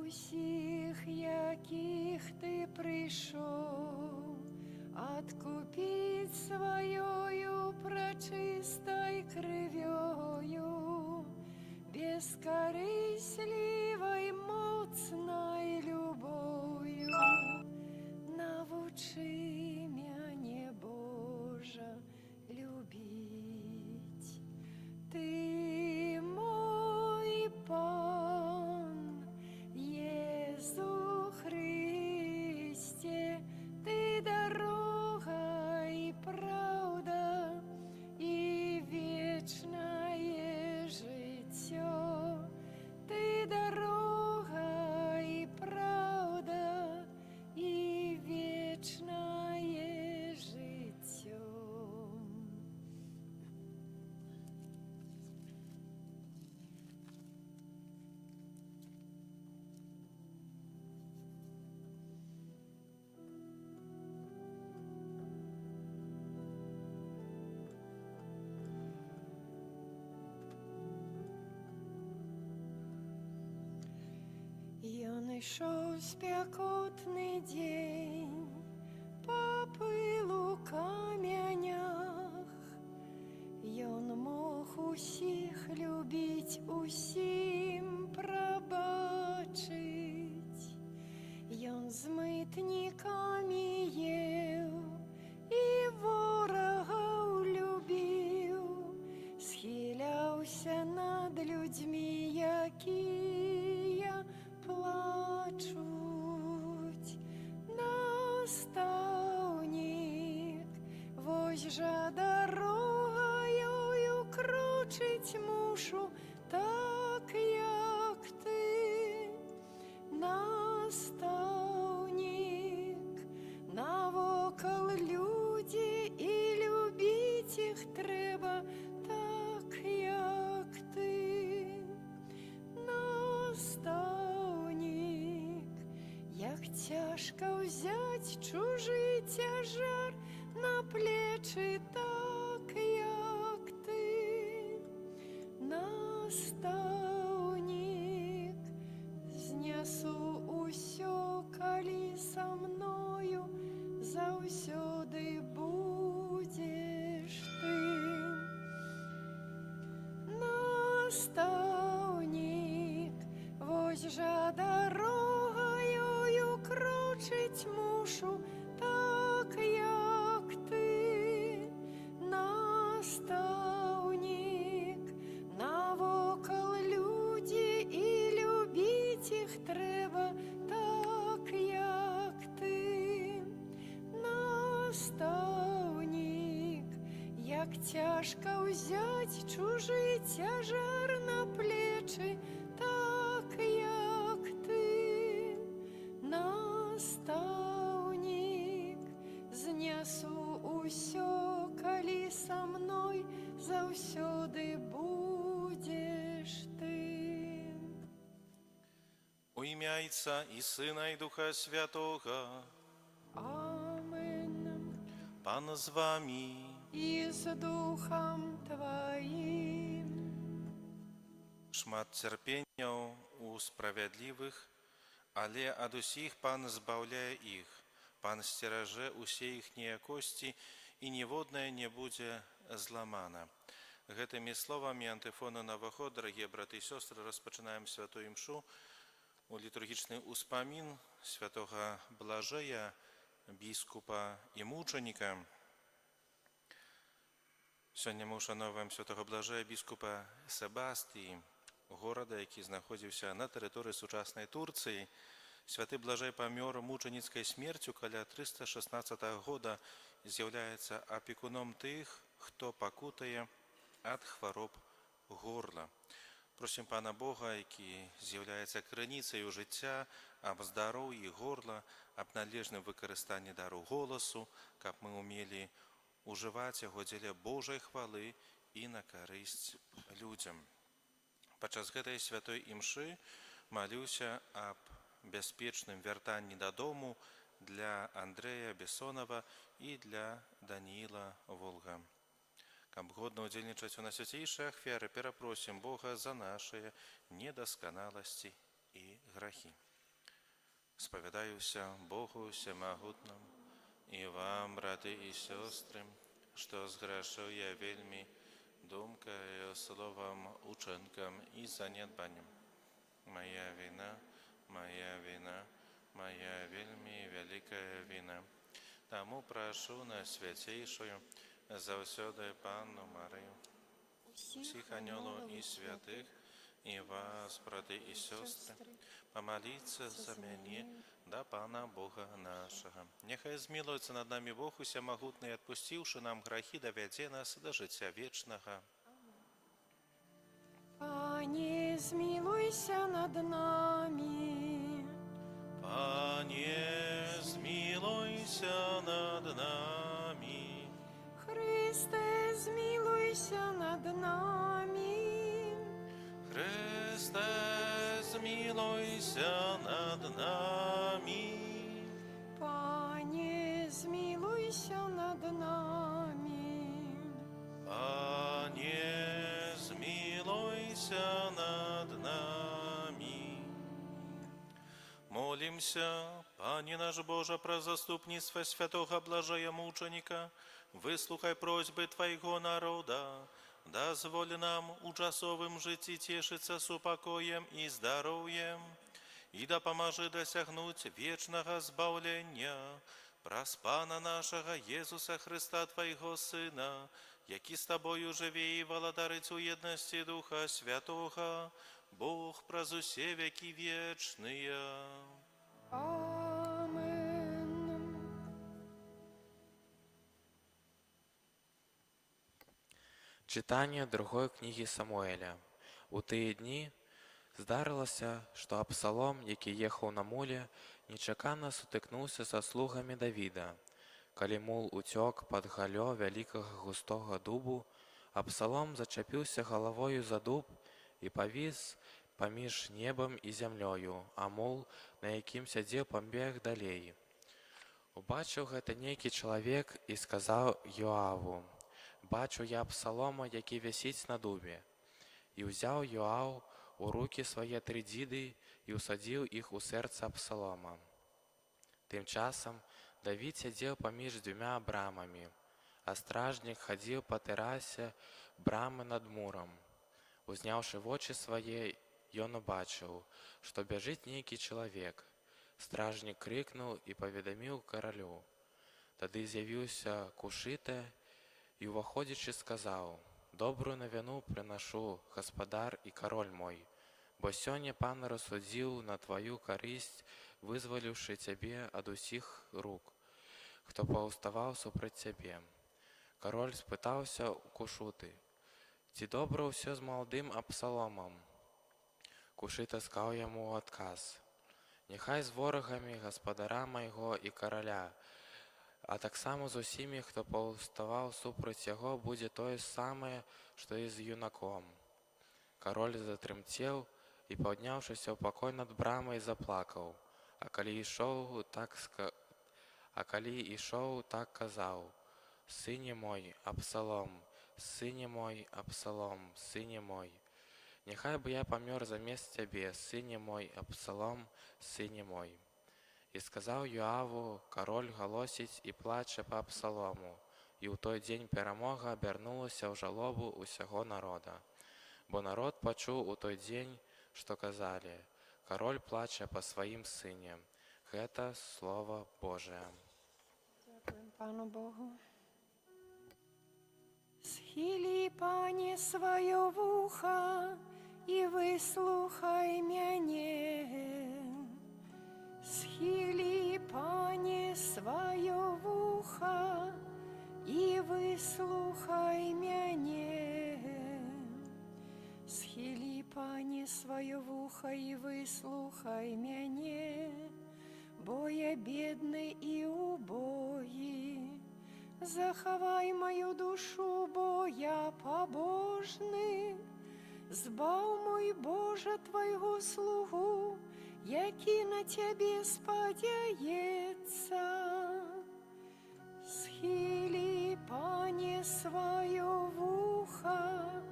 усіх, яких ти прийшов, откупить своєю пречистой кров'ю, бескорыстливой моцной любов'ю. Навучи мяне, Божа, любить. Ты мой Пан, Єзу Христе, Ты дорога и правда, и вечное життя. Ты дорога и правда, и вечное життя. Ён ішов спекотний день по пилу каменях. Ён мог усіх любить, усім пробачить. Ён з митниками ел и ворогов любил, схиляўся над людьми, якія плачуть. Наставник, вось жа дорогою крочить мушу, так як ти. Наставник, навокал люди, і любить їх треба, так як ти. Наставник, як тяжко взять чужий тяжар на плечі, так як ти. Наставник, знесу усё, калі со мною заўсёды будеш ты. Наставник, вось жа дорогою крочить мушу, так як ти. Наставник, навокал люди, і любить їх треба, так як ти. Наставник, як тяжко взять чужий тяжар на плечі, так як ти. Наставник, знесу усё, калі со мной заўсёды будеш ты. У ім'я Отця і Сина, і Духа Святого. Амен. Пан з вами. І з духом твоїм. Шмат цярпенняў у справядлівых, але ад усіх Пан збаўляе іх. Пан сцеражэ усе іхнія косці, і ніводная не будзе зламана. Гэтымі словамі антыфона навагод, дарагія браты і сёстры, распачынаем святую імшу у літургічны ўспамін святога Блажэя, біскупа і мучаніка. Сёння мы ушановуем святого Блажэя, біскупа Себастыі, горада, які знаходзіўся на тэрыторыі сучаснай Турцыі. Святы Блажэй памёр мучаніцкай смерцю каля 316 года, з'яўляецца апекуном тых, хто пакутае ад хвароб горла. Просім Пана Бога, які з'яўляецца крыніцаю жыцця, аб здароўі горла, аб належным выкарыстанні дару голасу, каб мы умелі ужываць яго дзеля Божай хвалы і на карысць людзям. Падчас гэтай святой імшы малюся аб бяспечным вяртанні дадому для Андрэя Бессонова і для Даніла Волга. Каб годна ўдзельнічаць у найсвяцейшай ахвяры, перапросім Бога за нашыя недасканаласці і грахі. Сповідаюся Богу всемогутному і вам, брати і сестри, що згрішив я вельми думкою, словом, учинком і занедбанням. Моя вина, моя вельми велика вина. Тому прошу на святейшую завсёды Панну Марію, всіх ангелів і святих, і вас, брати і сестри, помоліться за мене до Пана Бога нашого. Нехай змилується над нами Бог усемогутний, отпустивши нам грехи, доведе нас до життя вічного. Пане, змилуйся над нами. Пане, змилуйся над нами. Христе, змилуйся над нами. Христе, змилуйся над нами. Пане, змилуйся над нами. Пане, змилуйся над нами. Молимся, Пане наш Боже, про заступництво святого блажая мученика, выслухай просьбы Твоего народа, дозволь нам у часовым житті тешиться с упокоем и здоровьем, и да поможи досягнуть вечного збавлення праз Пана нашего Єсуса Христа, Твоего Сына, який с Тобою живе и володарить у єдності Духа Святого, Бог праз усе веки вечные. Амен. Читання другої книги Самуеля. У тыя дні здарылася, што Абсалом, які ехаў на муле, нечакана сутыкнуўся са слугамі Давіда. Калі мул уцёк пад галлё вялікага густога дубу, Абсалом зачапіўся галавою за дуб і павіс паміж небам і зямлёю, а мул, на якім сядзеў, пабег далей. Убачыў гэта нейкі чалавек і сказаў Йоаву: «Бачу я Абсалома, які вісіць на дубе». І ўзяў Йоаў у рукі свае 3 дзіды і ўсадзіў іх у сэрца Абсалома. Тым часам Давід сядзеў паміж 2 брамамі, а стражнік хадзіў па тэрасе брамы над мурам. Узняўшы вочы свае, ён убачыў, што бяжыць нейкі чалавек. Стражнік крыкнуў і паведаміў каралю. Тады з'явіўся Кушыта і, уваходзячы, сказаў: «Добрую навіну прынашу, гаспадар і кароль мой, бо сёння пан рассудзіў на тваю карысць, вызваліўшы цябе ад усіх рук, хто паўставаў супраць цябе». Кароль спытаўся у Кушыты: «Ці добра ўсё з маладым Абсаломам?» Кушыта сказаў яму ў адказ: «Няхай з ворагамі гаспадара майго і караля, а таксама з усімі, хто паўставаў супраць яго, будзе тое самае, што і з юнаком». Кароль затрымцеў і, падняўшыся ў пакой над брамай, заплакаў, а калі ішоў, так казаў: «Сыне мой, Абсалом, сыне мой, Абсалом, сыне мой, няхай бы я памёр замест цябе, сыне мой, Абсалом, сыне мой». І сказаў Йоаву кароль галосіць і плача па Абсалому, і ў той дзень перамога абярнулася ў жалобу ўсяго народа. Бо народ пачуў у той дзень, што казалі: «Кароль плача па сваім сыне». Гэта Слова Божае. Дякуємо Пану Богу. Схилі, Пане, своє вуха і вислухай мяне. Схилі, Пане, своє вуха і вислухай мяне. Схилі, Пане, своє вуха і вислухай мяне, бо я бедний і убогий. Захавай мою душу, бо я побожний. Збав, мой Боже, Твоего слугу, який на Тебе сподяється. Схилі, Пане, своє вуха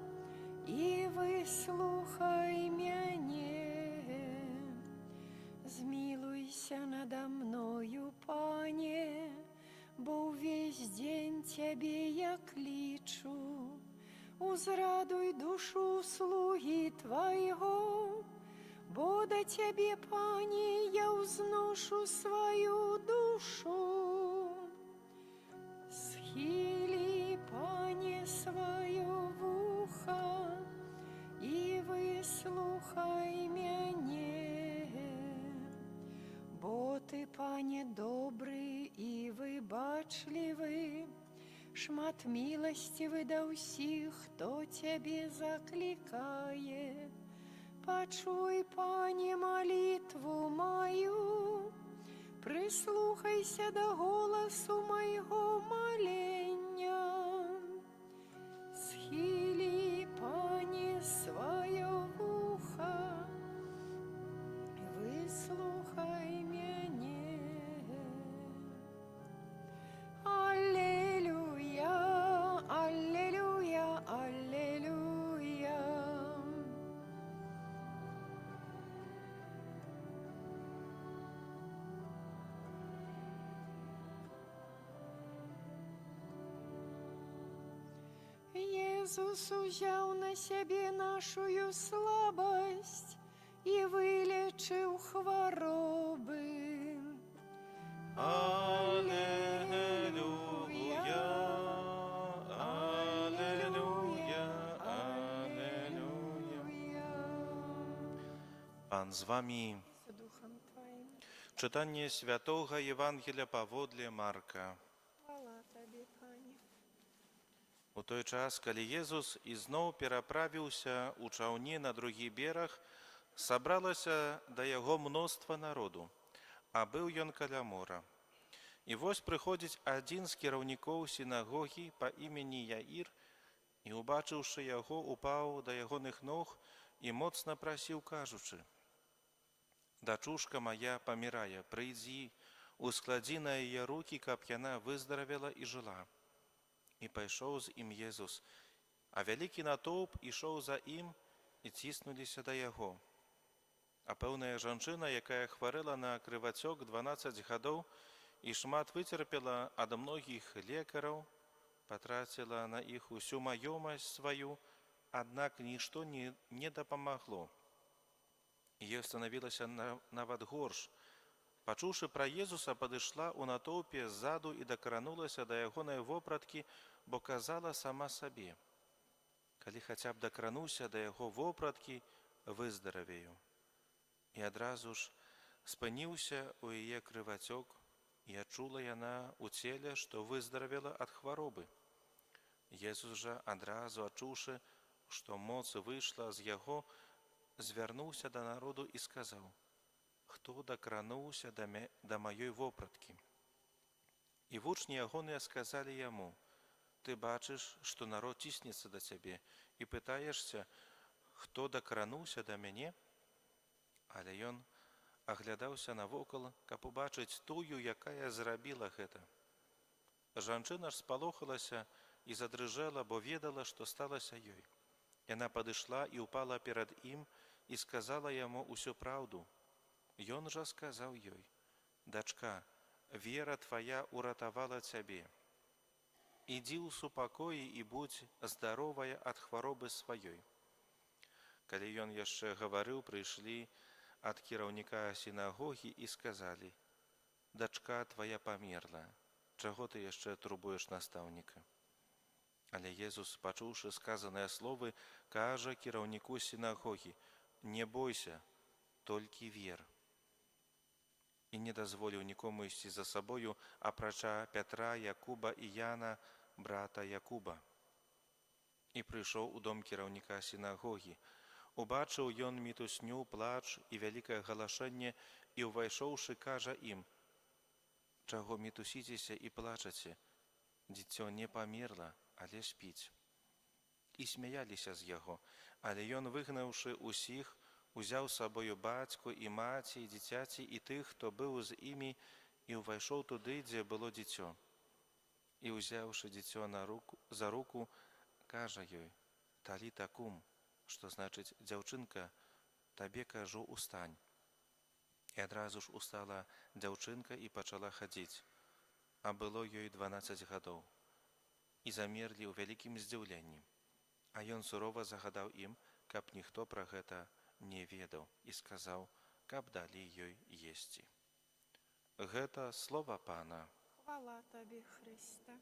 і вислухай мяне. Змилуйся узрадуй душу слуги Твоего, бо до Тебе, Пане, я узношу свою душу. Схили, Пане, свое вухо, и выслухай мяне, бо Ты, Пане, добрый и выбачливый, шмат милостивый до усіх, хто Тебе закликает. Почуй, Пане, молитву мою, прислухайся до голосу моего моления. Схили, Пане, свое вухо, выслухай мяне. Аллилуйя, аллилуйя, аллилуйя. Иисус узял на себе нашу слабость и вылечил хворобы. Аллилуйя, аллилуйя, аллилуйя. Пан з вами. С Духом Твоим. Czytanie Świętego Ewangelia pawodle Marka. Хвала Тебе, Пане. У той час, калі Езус ізноў пераправіўся ў чаўне на другі бераг, сабралася да яго мноства народу, а быў ён каля мора. І вось прыходзіць адзін з кіраўнікоў сінагогі па імені Яір, і, убачыўшы яго, упаў да ягоных ног і моцна прасіў, кажучы: «Дачушка мая памірае, прыйдзі, ускладзі на яе рукі, каб яна выздаравела і жыла». І пайшоў з ім Езус, а вялікі натоўп ішоў за ім і ціснуліся да яго. А пэўная жанчына, якая хварэла на крывацёк 12 гадоў і шмат выцерпела ад многіх лекараў, патраціла на іх усю маёмасць сваю, аднак нішто не дапамагло. Ёй станавілася нават горш. Пачуўшы пра Езуса, падышла ў натоўпе ззаду і дакранулася да ягонай вопраткі, бо казала сама сабе: «Калі хаця б дакрануўся да яго вопраткі, выздаравею». І адразу ж спыніўся ў яе крывацёк, і адчула яна ў целе, што выздаравела ад хваробы. Езус жа, адразу адчуўшы, што моц выйшла з яго, звярнуўся да народу і сказаў: «Хто дакрануўся да маёй вопраткі?» І вучні ягоныя сказалі яму: «Ты бачыш, што народ ціснецца да цябе, і пытаешся, хто дакрануўся да мяне?» Але ён аглядаўся навокал, каб убачыць тую, якая зрабіла гэта. Жанчына ж спалохалася і задрыжэла, бо ведала, што сталася ёй. Яна падышла і ўпала перад ім і сказала яму ўсю праўду. Ён жа сказаў ёй: «Дачка, вера твая уратавала цябе. Ідзі ў супакоі і будзь здаровая ад хваробы сваёй». Калі ён яшчэ гаварыў, прыйшлі ад кіраўніка сінагогі і сказалі: «Дачка твая памерла, чаго ты яшчэ турбуеш настаўніка?» Але Езус, пачуўшы сказаныя словы, кажа кіраўніку сінагогі: «Не бойся, толькі вер». І не дазволіў нікому ісці за сабою, апрача Пятра, Якуба і Яна, брата Якуба. І прыйшоў у дом кіраўніка сінагогі. Убачыў ён мітусню, плач і вялікае галашэнне, і, увайшоўшы, кажа ім: «Чаго мітусіцеся і плачаце? Дзіцё не памерла, але спіць». І смяяліся з яго, але ён, выгнаўшы усіх, узяў з сабою бацьку і маці, і дзіцяці, і тых, хто быў з імі, і ўвайшоў туды, дзе было дзіцё. І, узяўшы дзіцё за руку, кажа ёй: «Таліта кум», што значыць: «Дзяўчынка, табе кажу, устань». І адразу ж устала дзяўчынка і пачала хадзіць, а было ёй 12 гадоў. І замерлі ў вялікім здзіўленні. А ён сурова загадаў ім, каб ніхто пра гэта не ведаў, і сказаў, каб далі ёй есці. Гэта слова Пана. Хвала Тобі, Христе.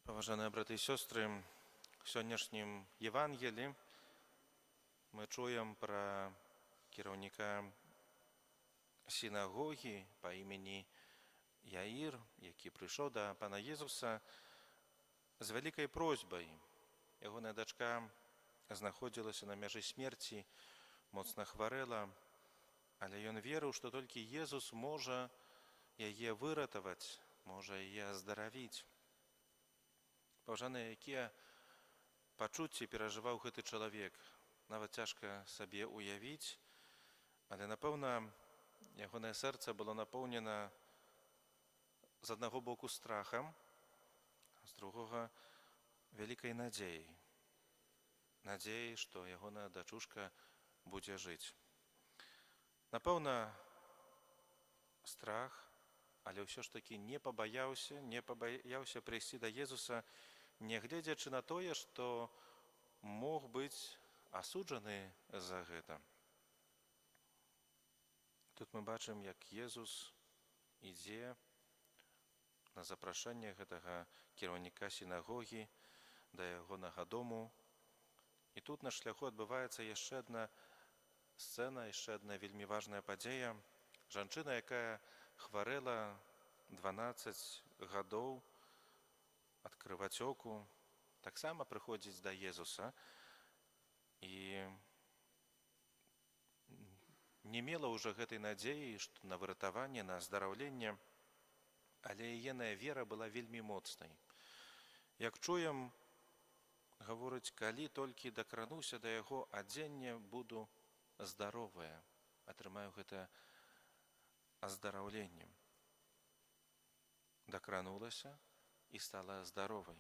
Паважаныя браты і сёстры, в сённяшнім Євангелі мы чуем пра кіраўніка сінагогі па імені Яір, які прыйшоў да Пана Езуса з вялікай просьбай. Ягоная дачка знаходзілася на мяжы смерці, моцна хварэла, але ён верыў, што толькі Езус можа яе выратаваць, можа яе аздаравіць. Паважаныя, якія пачуцці перажываў гэты чалавек, нават цяжка сабе уявіць, але, напэўна, ягонае сэрца было напоўнена з аднаго боку страхам, а з другога вялікай надзеяй. Надзеяй, што ягоная дачушка будзе жыць. Напэўна, страх, але ўсё ж такі не пабаяўся прыйсці да Езуса, нягледзячы на тое, што мог быць асуджаны за гэта. Тут мы бачым, як Езус ідзе на запрашэнне гэтага кіраўніка сінагогі да ягонага дому. І тут на шляху адбываецца яшчэ адна сцэна, яшчэ адна вельмі важная падзея. Жанчына, якая хварэла 12 гадоў ад крывацёку, таксама прыходзіць да Езуса і не мела ўжо гэтай надзеі на выратаванне, на аздараўленне, але яе вера была вельмі моцнай. Як чуем, гаворыць, калі толькі дакрануся да яго адзення, буду здаровая, атрымаю гэта аздараўленне. Дакранулася і стала здаровай.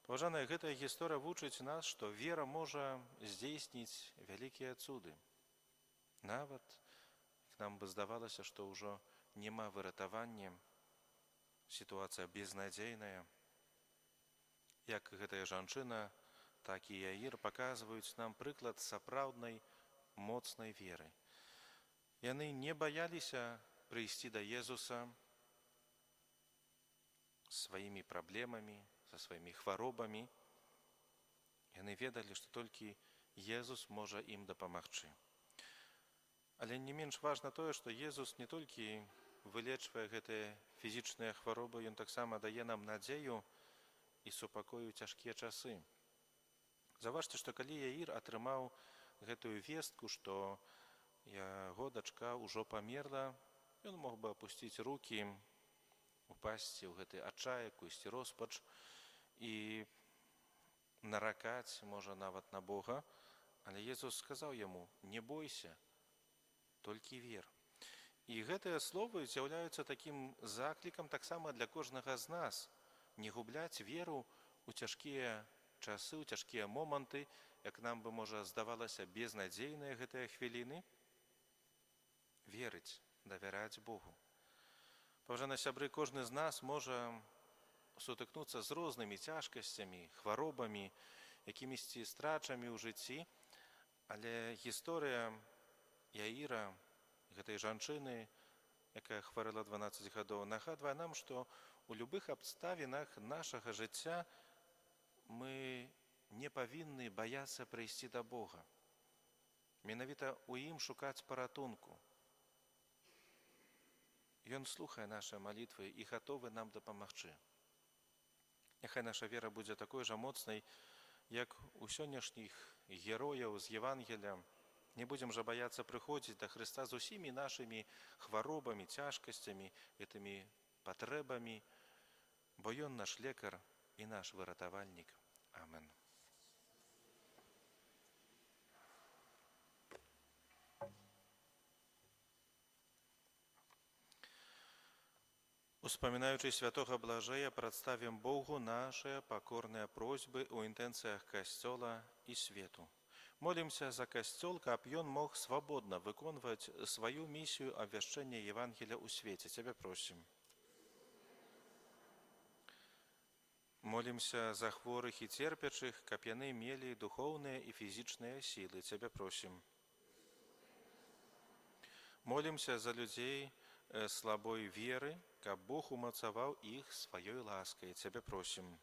Паважаныя, гэтая гісторыя вучыць нас, што вера можа здзейсніць вялікія цуды. Нават, нам бы здавалася, што ўжо няма выратавання, сітуацыя безнадзейная. Як гэтая жанчына, так і Яір паказваюць нам прыклад сапраўднай моцнай веры. Яны не баяліся прыйсці да Езуса сваімі праблемамі, са сваімі хваробамі. Яны ведалі, што толькі Езус можа ім дапамагчы. Але не менш важна тое, што Езус не толькі вылечвае гэтыя фізічныя хваробы, ён таксама дае нам надзею і супакою цяжкія часы. Заўважце, што калі Яір атрымаў гэтую вестку, што яго дачка ўжо памерла, ён мог бы апусціць рукі, упасці ў гэты адчай, ісці роспач і наракаць, можа, нават на Бога. Але Езус сказаў яму: не бойся, толькі вер. І гэтыя словы з'яўляюцца такім заклікам таксама для кожнага з нас не губляць веру ў цяжкія часы, ў цяжкія моманты, як нам бы, можа, здавалася, безнадзейныя гэтыя хвіліны. Верыць, давяраць Богу. Паважаныя сябры, кожны з нас можа сутыкнуцца з рознымі цяжкасцямі, хваробамі, якімісьці страчамі ў жыцці, але гісторыя Яіра, гэтай жанчыны, якая хварэла 12 гадоў, нагадвае нам, што у любых абставінах нашага жыцця мы не павінны баяцца прыйсці да Бога. Менавіта ў ім шукаць паратунку. Ён слухае нашы малітвы і гатовы нам дапамагчы. Няхай наша вера будзе такой жа моцнай, як у сённяшніх герояў з Євангелія. Не будзем жа баяцца прыходзіць да Хрыста з усімі нашымі хваробамі, цяжкасцямі, гэтымі патрэбамі, бо Ён наш лекар і наш выратавальнік. Амен. Успамінаючы святога Блажэя, прадставім Богу нашыя пакорныя просьбы ў інтэнцыях Касцёла і свету. Молімся за Касцёл, каб ён мог свабодна выконваць сваю місію абвяшчэння Евангелія ў свеце. Цябе просім. Молимся за хворых и терпящих, каб яны мелі духовныя і фізічныя сілы. Цябе просім. Молимся за людей слабой веры, каб Бог умацаваў іх сваёй ласкай. Цябе просім.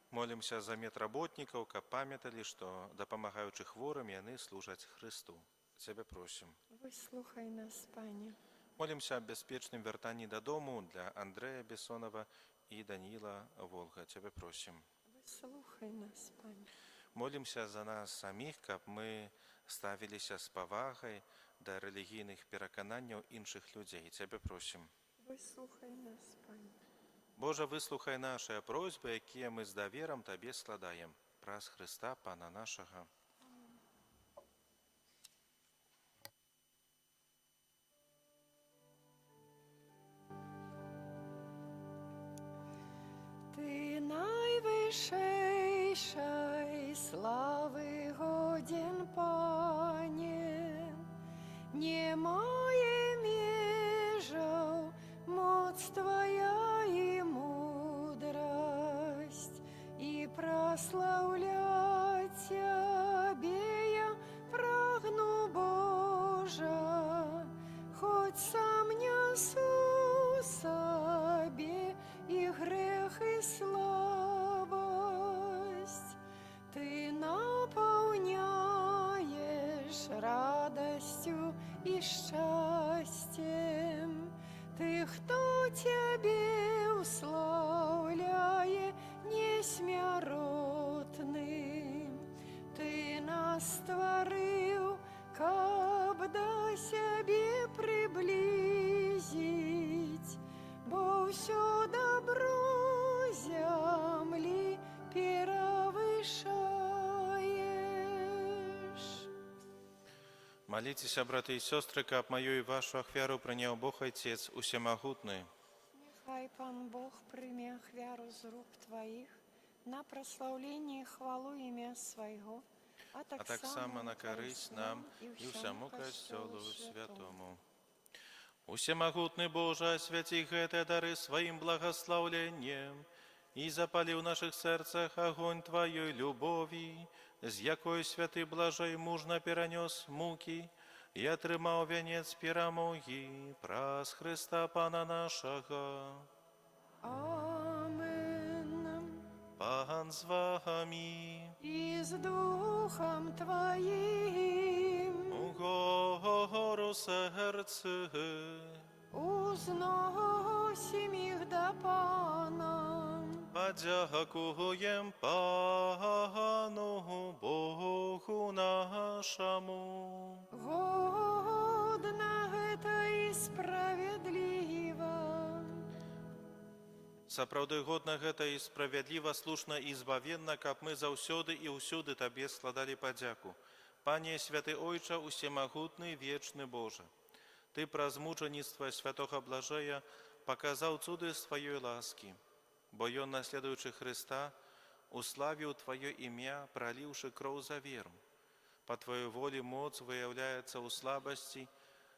Молимся за медработнікаў, каб памяталі, што, дапамагаючы хворым, яны служаць Христу. Цябе просім. Выслухай нас, Пане. Молимся о бяспечным вяртанні дадому для Андрэя Бессонова і Даніла Волга. Цябе просім. Выслухай нас, Пане. Молимся за нас саміх, каб мы ставіліся з павагай да рэлігійных перакананняў іншых людзей. Цябе просім. Выслухай нас, Пане. Божа, выслухай нашыя просьбы, якія мы з даверам Табе складаем. Праз Хрыста, Пана нашага. Ty najwyższej sławy godzien, Panie, nie moje mierzą moc Twoja i mudrość, i прославлять Ciebie ja pragnu, Boże, choć sam niosу sobie i grzech i słabość. Ty napełniajesz radością i szczęściem tych, kto Ciebie уславляє несмяротным. Ty nas stworzył, kab do siebie приблизить, bo все добро земли перевышаешь. Молитеся, браты и сестры, каб мою и вашу ахвяру прыняў Бог Отец Усемагутны. Нехай Пан Бог прийме ахвяру з рук Твоїх на прославление и хвалу ім'я Своего, А так само на користь нам и всему Костелу Святому. Усемагутный Боже, освяти гэты дары своим благословлением и запали в наших сердцах огонь Твоей любови, з якой святый блажей мужно перенес муки и отрымал венец перемоги праз Христа Пана нашего. Амен. Пан з вами. И с Духом Твоим Угору серце. узносим их до Пана. Подякуем Пану Богу нашему. Годно это и справедливо. Сапраўды годна гэта і справядліва, слушна і збавенна, каб мы заўсёды і ўсюды Табе складалі падзяку. Пане святы Ойча, усемагутны, вечны Божа, Ты праз мучаніцтва святога Блажэя паказаў цуды сваёй ласкі, бо ён, наследуючы Хрыста, уславіў Тваё імя, праліўшы кроў за веру. Па Тваёй волі моц выяўляецца ў слабасці.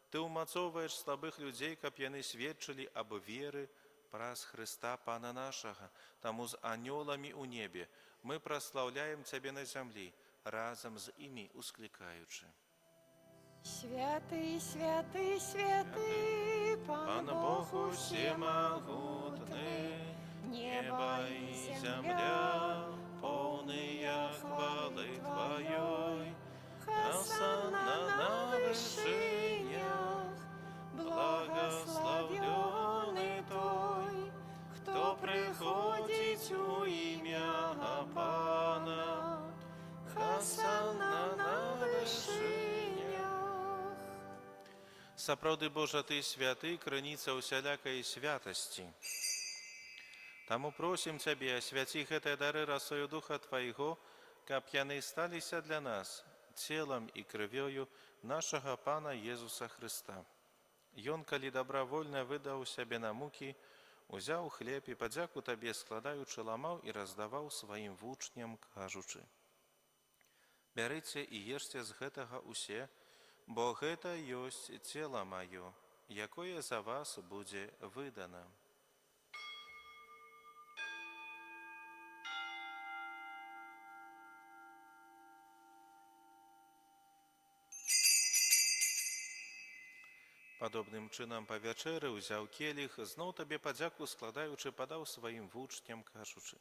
Ты ўмацоўваеш слабых людзей, каб яны сведчылі аб веры праз Хрыста Пана нашага. Таму з анёламі ў небе мы праслаўляем Цябе на зямлі, разам з імі усклікаючы. Святый, святый, святый, Пан Бог усемагутны, неба і земля, полные хвалы Твоей. Хосанна на вершинях, благословленный Той, кто приходит у имя Пана. Хосанна на вершинях. Сапраўды, Божа, Ты святы, крыніца усялякай святасці. Таму просім Цябе, асвяці гэтыя дары расою Духа Твайго, каб яны сталіся для нас целам і крывёю нашага Пана Езуса Хрыста. Ён, калі добравольна выдаў сябе на мукі, узяў хлеб і падзяку Табе складаючы ламаў і раздаваў сваім вучням, кажучы: «Бярыце і ешце з гэтага усе, бо гэта ёсць цела маё, якое за вас будзе выдана». Падобным чынам па вячэры ўзяў келіх, зноў табе падзяку складаючы, падаў сваім вучням, кажучы: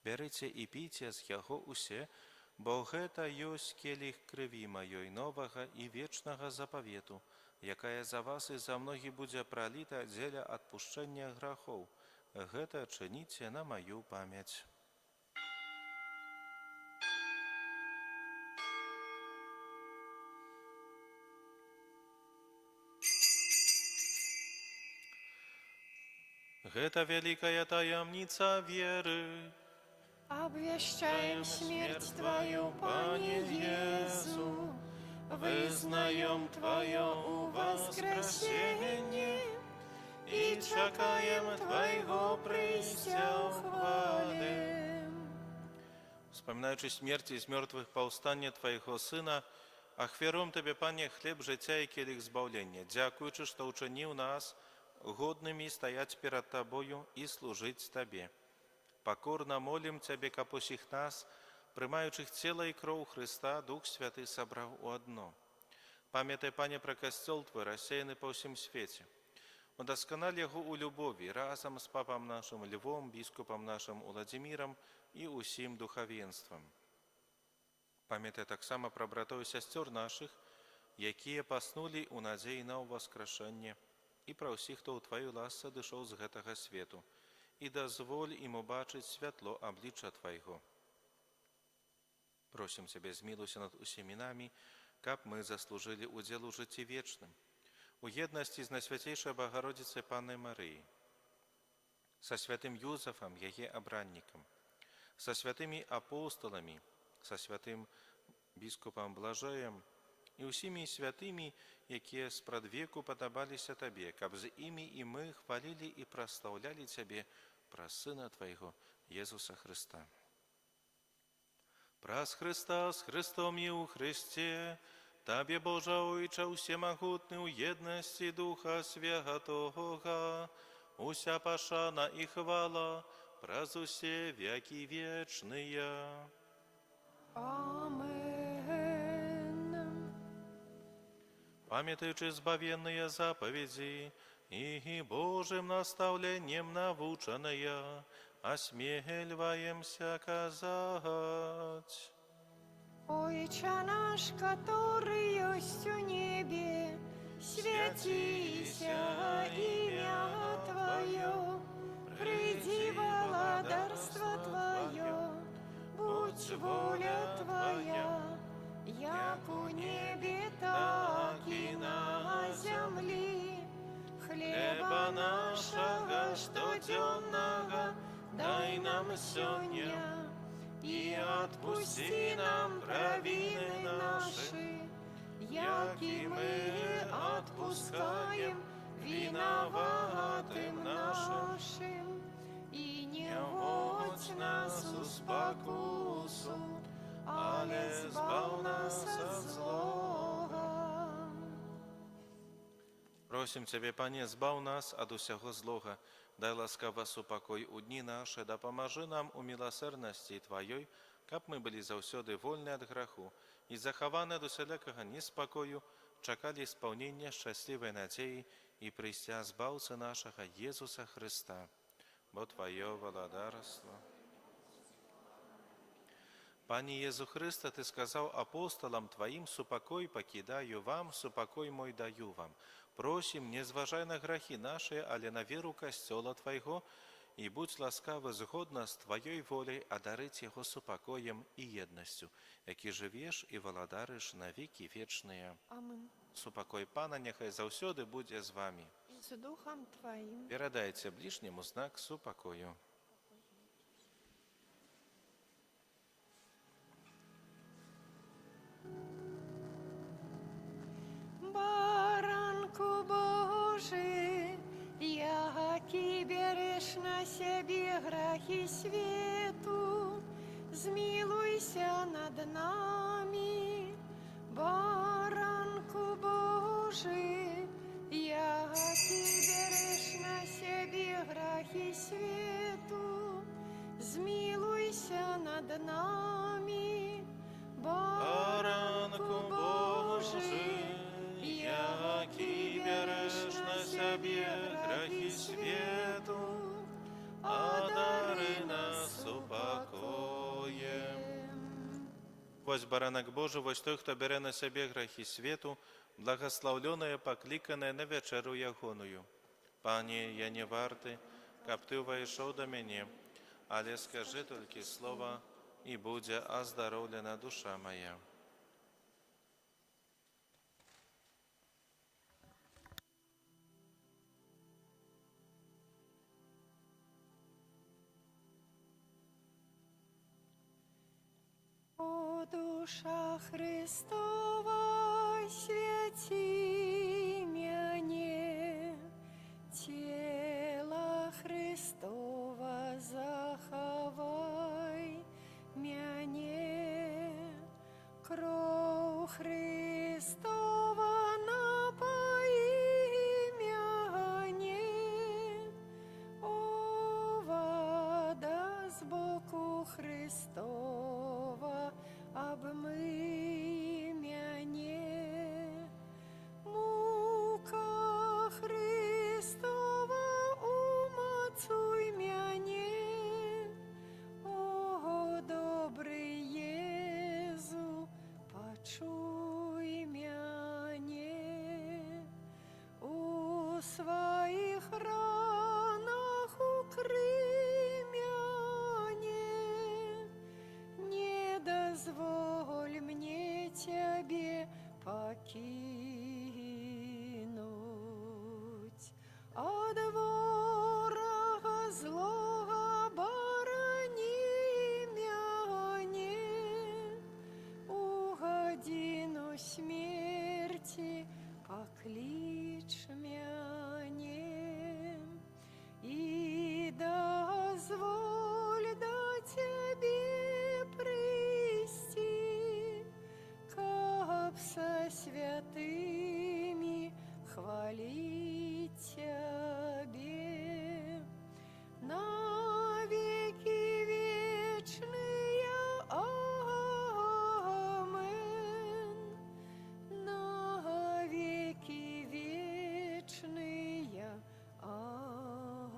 «Бярыце і піце з яго усе, бо гэта ёсць келіх крыві маёй новага і вечнага запавету, якая за вас і за многіх будзе праліта дзеля адпушчэння грахоў. Гэта чыніце на маю памяць». Гэта вялікая таямніца веры. Обвещаем смерть Твою, Пане Иису, вызнаем Твое воскресение и чакаем Твоего прийстя у хвале. Вспоминаючи смерти из мертвых повстання Твоего Сына, ахвяруем Тебе, Пане, хлеб життя и келих збавлення, дякуючи, что учинив нас годными стоять перед Тобою и служить Тебе. Покорно молим Тебе, каб усіх нас, приймаючих тіло і кров Христа, Дух Святий собрав у одно. Пам'ятай, Пане, про костел Твой, рассеянный по всем свете. Удоскональ його у любові разом з папом нашим Львом, біскупом нашим Владимиром і усім духовенством. Пам'ятай так само про братов і сестер наших, які паснули у надії на воскрешення, і про всіх, хто у Твою ласці дійшов з гэтага свету, і дозволь ім убачить святло обличчя Твоего. Просим Тебе, змилуйся над усіми нами, каб мы заслужили удел у житті вечным, у єдності з Найсвятейшою Богородицей Панной Марии, со святым Юзефом, яе обранником, со святыми апостолами, со святым біскупом Блажеем і усіми святыми, якія спрадвеку падабаліся Табе, каб з імі і мы хвалили і прославляли Тебе праз Сына Твоего, Иисуса Христа. Праз Христа, с Христом и у Христе, Табе, Божа Ойча, всемогутный, у єдності Духа Святого, уся пашана и хвала, праз усе веки вечные. Амен. Памятаючи збавенные заповеди и Божьим наставлением наученные, осмеливаемся казать: Отче наш, который есть у небе, святися имя Твое, приди владарство Твое, будь воля Твоя, як у небе, так и на земле. Хлеба нашего штоденного дай нам сегодня, и отпусти нам провины наши, як и мы отпускаем виноватым нашим. И не вводь нас в спокусу, але збав нас от злого. Просим Тебе, Пане, збав нас от усього злога, дай ласкаво супокой у дні наші, да поможи нам у милосердності Твоей, каб мы были заўсёды вольны от граху и захованы от усялякага неспокою, чакали исполнения счастливой надеи и прийстя Збавцы нашего Иисуса Христа. Бо Твое владарство. Пане Иисус Христе, Ты сказал апостолам Твоим: «Супокой покидаю вам, супокой мой даю вам». Просим, не зважай на грахи наши, але на веру костела Твоего, и будь ласкавы згодно с Твоей волей одарить его супокоем и едностью, які живеш и владариш на веки вечные. Амен. Супокой Пана нехай заўсёды будзе з вами. И с Духом Твоим. Передайте ближнему знак супокою. Баранку Божий, який береш на себе грехи свету, змилуйся над нами. Баранку Божий, який береш на себе грехи свету, змилуйся над нами. Баранку Божий, який береш Вось баранак Божий, вось той, хто бере на себе грехи свету, благословленное, покликанное на вечеру ягоную. Пане, я не варты, каб ты увайшов до мене, але скажи тільки слово, і буде оздоровлена душа моя. О, душа Христова, святи мяне, тело Христова заховай мяне, кроў Христова напои мяне, о, вода з боку Христова, обмый мяне, мука Христова, умацуй мяне, о, добрый Езу, почуй мяне, у своих ранах укрый мяне, не дозволь мне тебе покинуть. От ворога злого борони мяне, у годину смерти поклич мяне, и дозволь до тебе прийти, каб со святыми хвалить тебе. На веки вечные, амен, на веки вечные, амен.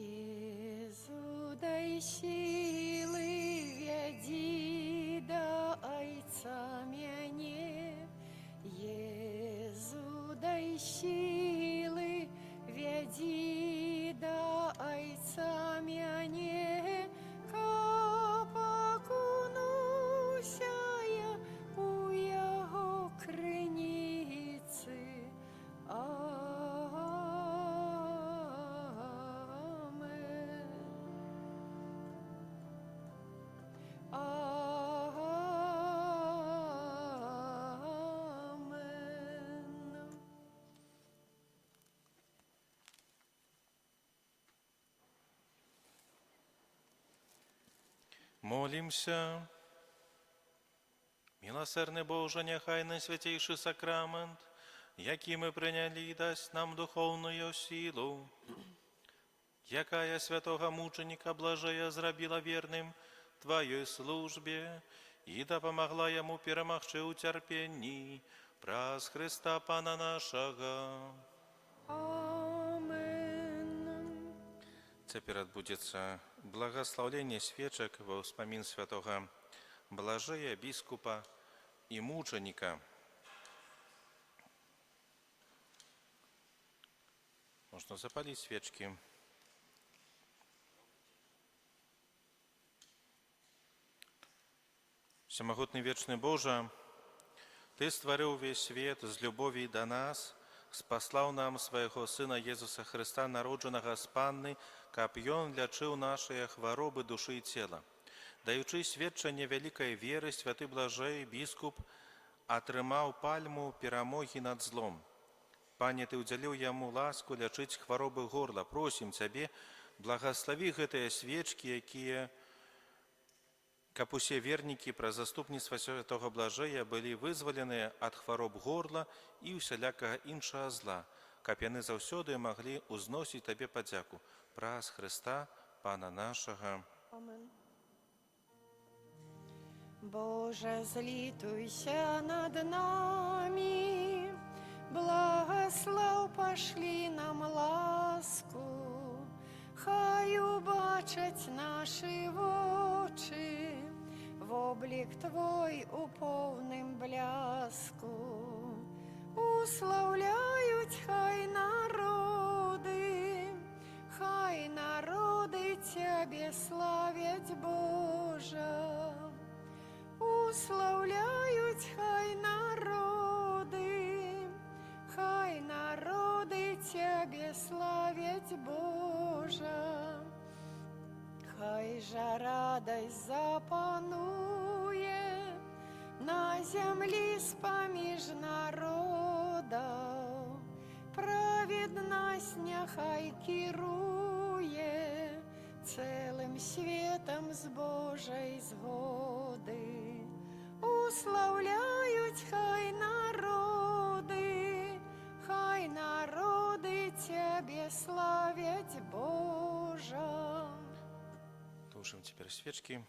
Езу, дай силы, веди до Отца мяне. Езу, дай силы, веди до Отца мяне, каб окунуся я у Яго крыніцы. Молимся. Милосердный Боже, нехай найсвятейший сакрамент, який ми прийняли, дасть нам духовную силу, якая святого мученика блажея зробила верным Твоей службе, и да помогла ему перемогчи у терпении, праз Христа Пана нашего. Амен. Теперь отбудется благословление свечек во вспомин святого блажея бискупа и мученика. Можно запалить свечки. Всемогутный вечный Боже, Ты створил весь свет з любові до нас, спаслав нам Своего Сына Иисуса Христа, народженого з Панни, каб Ён лячыў нашыя хваробы души и тела. Даючи сведчанне великой веры, святы блажей бискуп атрымаў пальму перамоги над злом. Пане, Ты удзяліў яму ласку лячыць хваробы горла. Просім Цябе, благослови гэтыя свечки, якія, каб усе вернікі праз заступніцтва святого блажея былі вызваленыя ад хвароб горла і усялякага іншага зла, каб яны заўсёды маглі узносіць Табе падзяку праз Христа, Пана нашага. Амен. Боже, злитуйся над нами, благослов пошли нам ласку, хай убачать наші очі, в облік Твой у повним бляску. Уславляють хай народи Тебе славять, Божа. Уславляють хай народи Тебе славять, Божа. Хай же радость запанує на землі з-поміж народів, праведність нехай керує целим світом з Божої згоди. Уславляють хай народи Тебе славять, Божа. Тушим теперь свечки.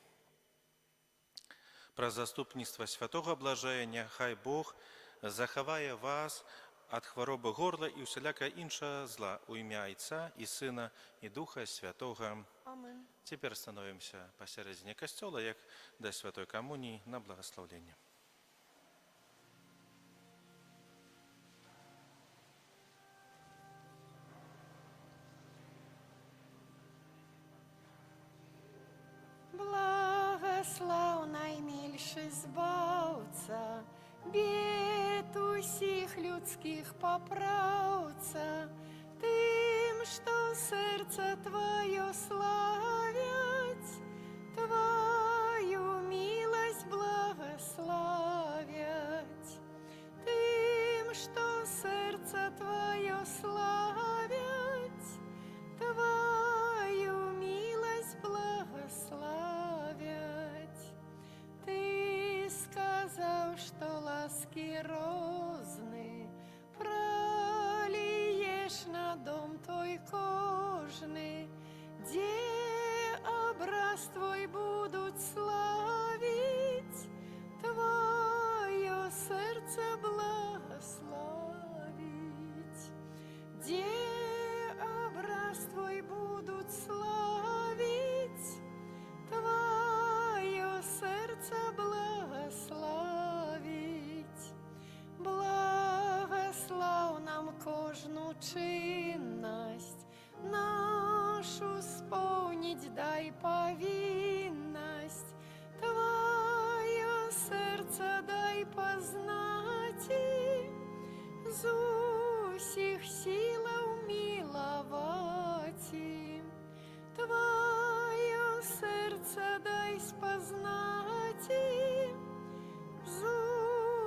Про заступніцтва святого блаження, хай Бог заховає вас від хвороби горла і усіляка інша зла у ім'я Отця і Сина і Духа Святого. Амин. Теперь становимся посередине костела, як до Святой Комунії на благословлення. Благослов наймільший збавця, бід усіх людських поправця, тим, що серце Твоє славять, Твою милость благословять, тим, що серце Твоє славять, Твою милость благословять. Ты сказал, что ласки розны пролиешь на дом Твой кожный, где образ Твой будут славить, Твое сердце благословить, где образ Твой будут славить, Твое сердце благословить. Благослов нам кожну чинность нашу сповнить, дай повинность, Твое сердце дай познать, з усіх силаў миловать. Твое сердце дай спознать, з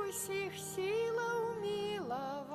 усіх силаў миловать.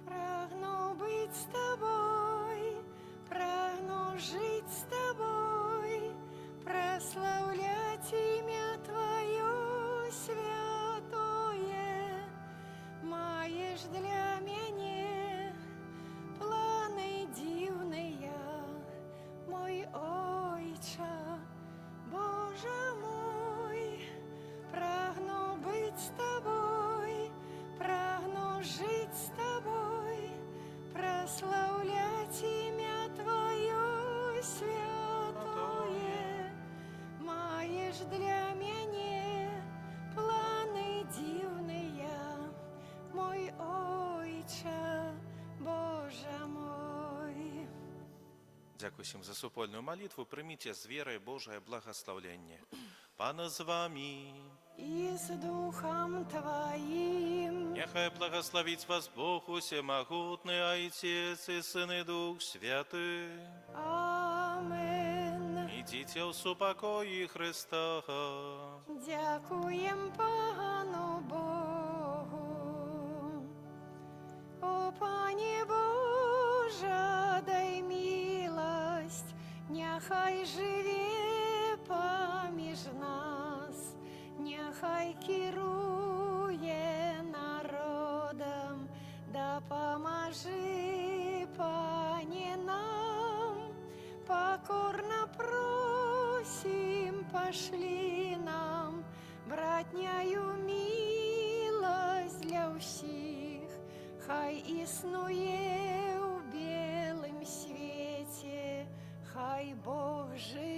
Прагну быть с Тобой, прагну жить с Тобой, прославлять имя Твое святое. Маешь для меня Дякую всім за супольную молитву. Примите с верой Божие благословение. Пана з вами. И с Духом Твоим. Нехай благословить вас Бог усемогутный, Отец и Сын и Дух Святый. Амен. Идите в супокої Христа. Дякуєм Пану Богу. О, Пане Боже, дай милость, нехай живе поміж нас, нехай керує народом, да поможи, Пане, нам, покорно просим, пошли нам, братняю милость для всіх, хай існує у білим світі, хай Бог живе.